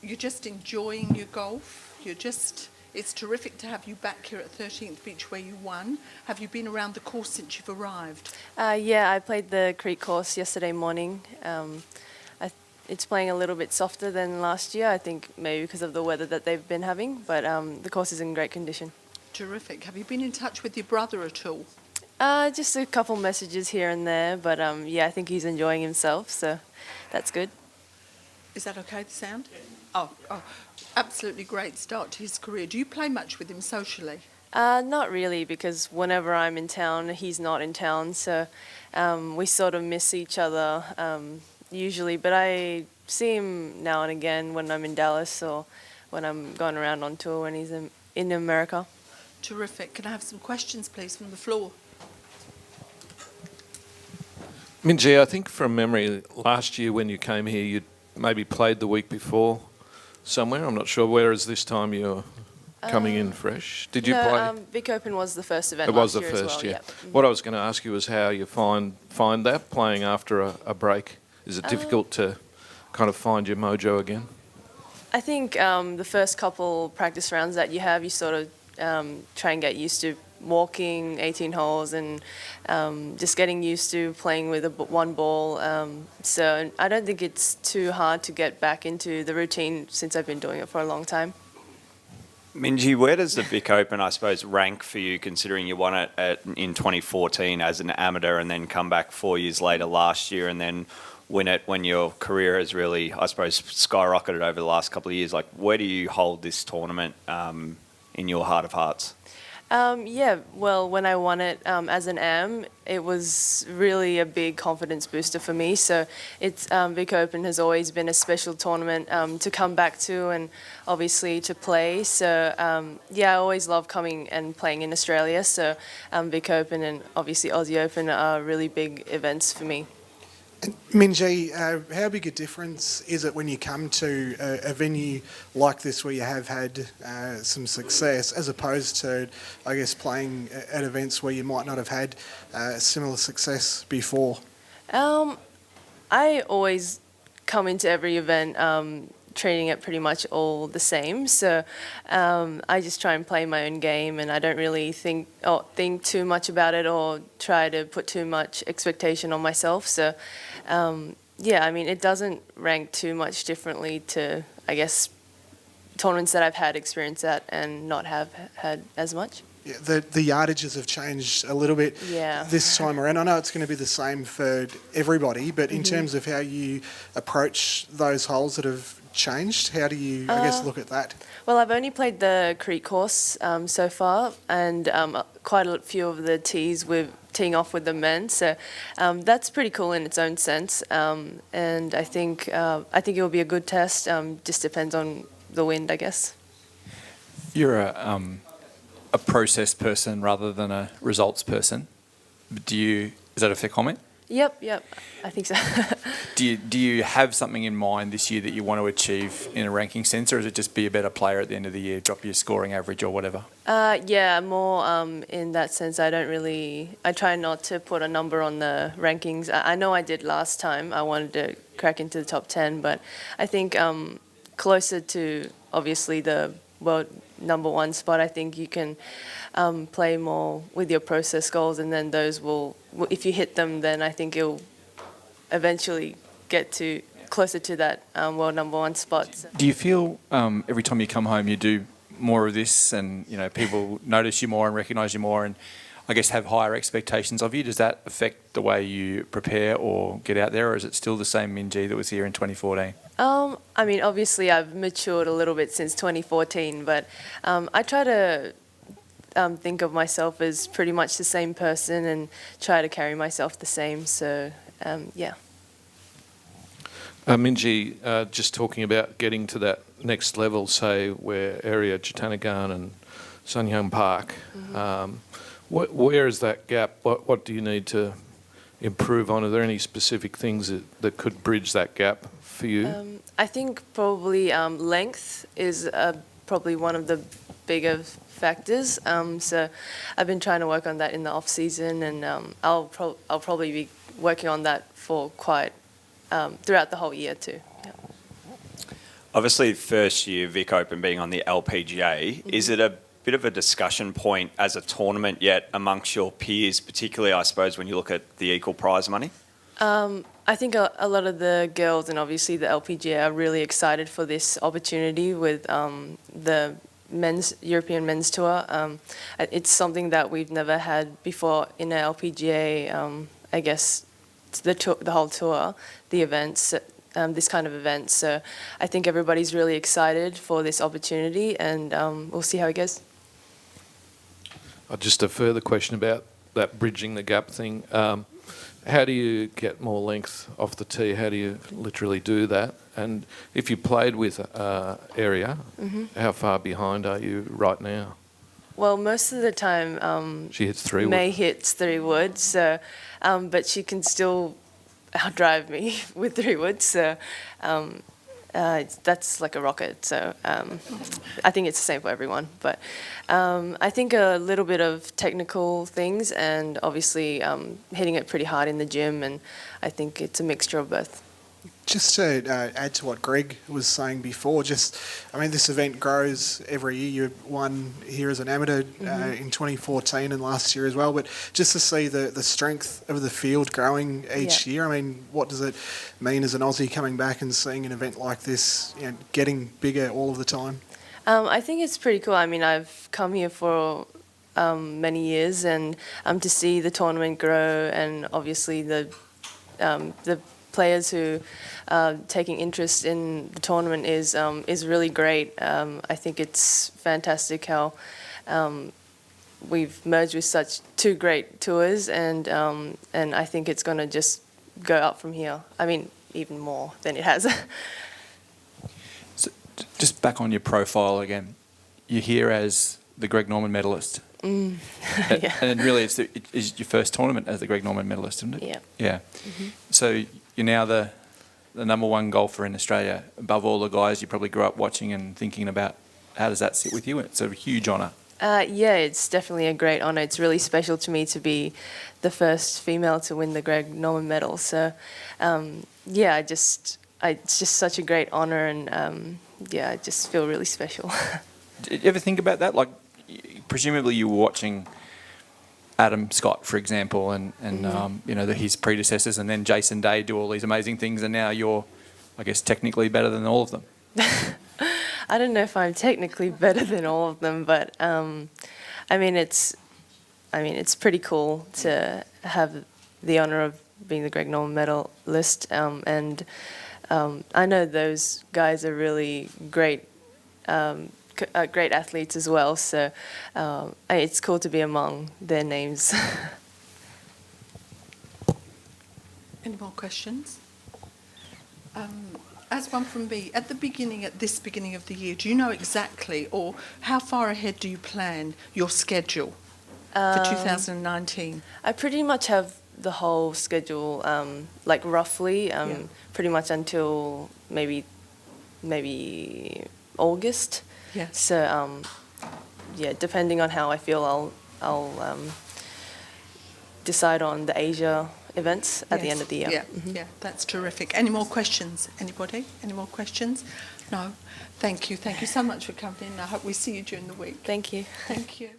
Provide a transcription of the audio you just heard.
you're just enjoying your golf. It's terrific to have you back here at 13th Beach where you won. Have you been around the course since you've arrived? Yeah, I played the Creek course yesterday morning. It's playing a little bit softer than last year, I think maybe because of the weather that they've been having, but the course is in great condition. Terrific. Have you been in touch with your brother at all? Just a couple messages here and there, but yeah, I think he's enjoying himself, so that's good. Is that okay, the sound? Oh, absolutely great start to his career. Do you play much with him socially? Not really, because whenever I'm in town, he's not in town, so we sort of miss each other usually, but I see him now and again when I'm in Dallas or when I'm going around on tour when he's in America. Terrific. Can I have some questions, please, from the floor? Minjee, I think from memory, last year when you came here, you'd maybe played the week before somewhere. I'm not sure. Whereas this time you're coming in fresh. Did you play? Vic Open was the first event. It was last the year first, as well, yeah. Yep. What I was going to ask you was how you find that playing after a break. Is it difficult to kind of find your mojo again? I think the first couple practice rounds that you have, you sort of try and get used to walking 18 holes and just getting used to playing with one ball. So I don't think it's too hard to get back into the routine since I've been doing it for a long time. Minjee, where does the Vic Open, I suppose, rank for you, considering you won it in 2014 as an amateur and then come back 4 years later last year and then win it when your career has really, I suppose, skyrocketed over the last couple of years? Like, where do you hold this tournament in your heart of hearts? Yeah, well, when I won it as an AM, it was really a big confidence booster for me. So Vic Open has always been a special tournament to come back to and obviously to play. So yeah, I always love coming and playing in Australia. So Vic Open and obviously Aussie Open are really big events for me. Minjee, how big a difference is it when you come to a venue like this where you have had some success as opposed to, I guess, playing at events where you might not have had similar success before? I always come into every event treating it pretty much all the same. So I just try and play my own game and I don't really think too much about it or try to put too much expectation on myself. So yeah, I mean, it doesn't rank too much differently to, I guess, tournaments that I've had experience at and not have had as much. Yeah, the yardages have changed a little bit this time around. I know it's going to be the same for everybody, but in terms of how you approach those holes that have changed, how do you, I guess, look at that? Well, I've only played the Creek course so far, and quite a few of the tees with teeing off with the men, so that's pretty cool in its own sense. And I think it will be a good test. Just depends on the wind, I guess. You're a process person rather than a results person. Is that a fair comment? Yep, I think so. Do you have something in mind this year that you want to achieve in a ranking sense, or is it just be a better player at the end of the year, drop your scoring average or whatever? Yeah, more in that sense. I try not to put a number on the rankings. I know I did last time. I wanted to crack into the top 10, but I think closer to obviously the world #1 spot, I think you can play more with your process goals, and then those will, if you hit them, then I think you'll eventually get to closer to that world #1 spot. Do you feel every time you come home you do more of this, and people notice you more and recognise you more, and I guess have higher expectations of you? Does that affect the way you prepare or get out there, or is it still the same Minjee that was here in 2014? I mean, obviously I've matured a little bit since 2014, but I try to think of myself as pretty much the same person and try to carry myself the same. So, yeah. Minjee, just talking about getting to that next level, say where area Jitanagarn and Sun Young Park, where is that gap? What do you need to improve on? Are there any specific things that could bridge that gap for you? I think probably length is probably one of the bigger factors. So I've been trying to work on that in the off season, and I'll probably be working on that for quite throughout the whole year too. Yeah. Obviously, first year Vic Open being on the LPGA, is it a bit of a discussion point as a tournament yet amongst your peers, particularly, I suppose, when you look at the equal prize money? I think a lot of the girls and obviously the LPGA are really excited for this opportunity with the European men's tour. It's something that we've never had before in an LPGA. I guess the whole tour, the events, this kind of event. So I think everybody's really excited for this opportunity, and we'll see how it goes. Just a further question about that bridging the gap thing. How do you get more length off the tee? How do you literally do that? And if you played with Area, how far behind are you right now? Well, most of the time, She hits 3 wood. May hits 3 wood, so but she can still outdrive me with 3 wood. So that's like a rocket. So I think it's the same for everyone. But I think a little bit of technical things and obviously hitting it pretty hard in the gym, and I think it's a mixture of both. Just to add to what Greg was saying before, this event grows every year. You won here as an amateur in 2014 and last year as well. But just to see the strength of the field growing each year, what does it mean as an Aussie coming back and seeing an event like this, getting bigger all of the time? I think it's pretty cool. I've come here for many years, and to see the tournament grow, and obviously the players who are taking interest in the tournament is really great. I think it's fantastic how we've merged with such 2 great tours, and I think it's going to just go up from here. Even more than it has. So, just back on your profile again, you're here as the Greg Norman medalist. Yeah. And really, it's your first tournament as the Greg Norman medalist, isn't it? Yeah. Yeah. So you're now the number 1 golfer in Australia, above all the guys you probably grew up watching and thinking about. How does that sit with you? It's a huge honour. Yeah, it's definitely a great honour. It's really special to me to be the first female to win the Greg Norman medal. So, it's just such a great honour, and I just feel really special. Did you ever think about that? Like, presumably you were watching Adam Scott, for example, and his predecessors, and then Jason Day do all these amazing things, and now you're, I guess, technically better than all of them. I don't know if I'm technically better than all of them, but it's pretty cool to have the honour of being the Greg Norman medalist, and I know those guys are really great. Great athletes as well, so it's cool to be among their names. Any more questions? As one from me, at this beginning of the year, do you know exactly, or how far ahead do you plan your schedule for 2019? I pretty much have the whole schedule, roughly, pretty much until maybe August. Yes. So, depending on how I feel, I'll decide on the Asia events at the end of the year. Yeah, that's terrific. Any more questions? Anybody? Any more questions? No? Thank you. Thank you so much for coming in. I hope we see you during the week. Thank you. Thank you.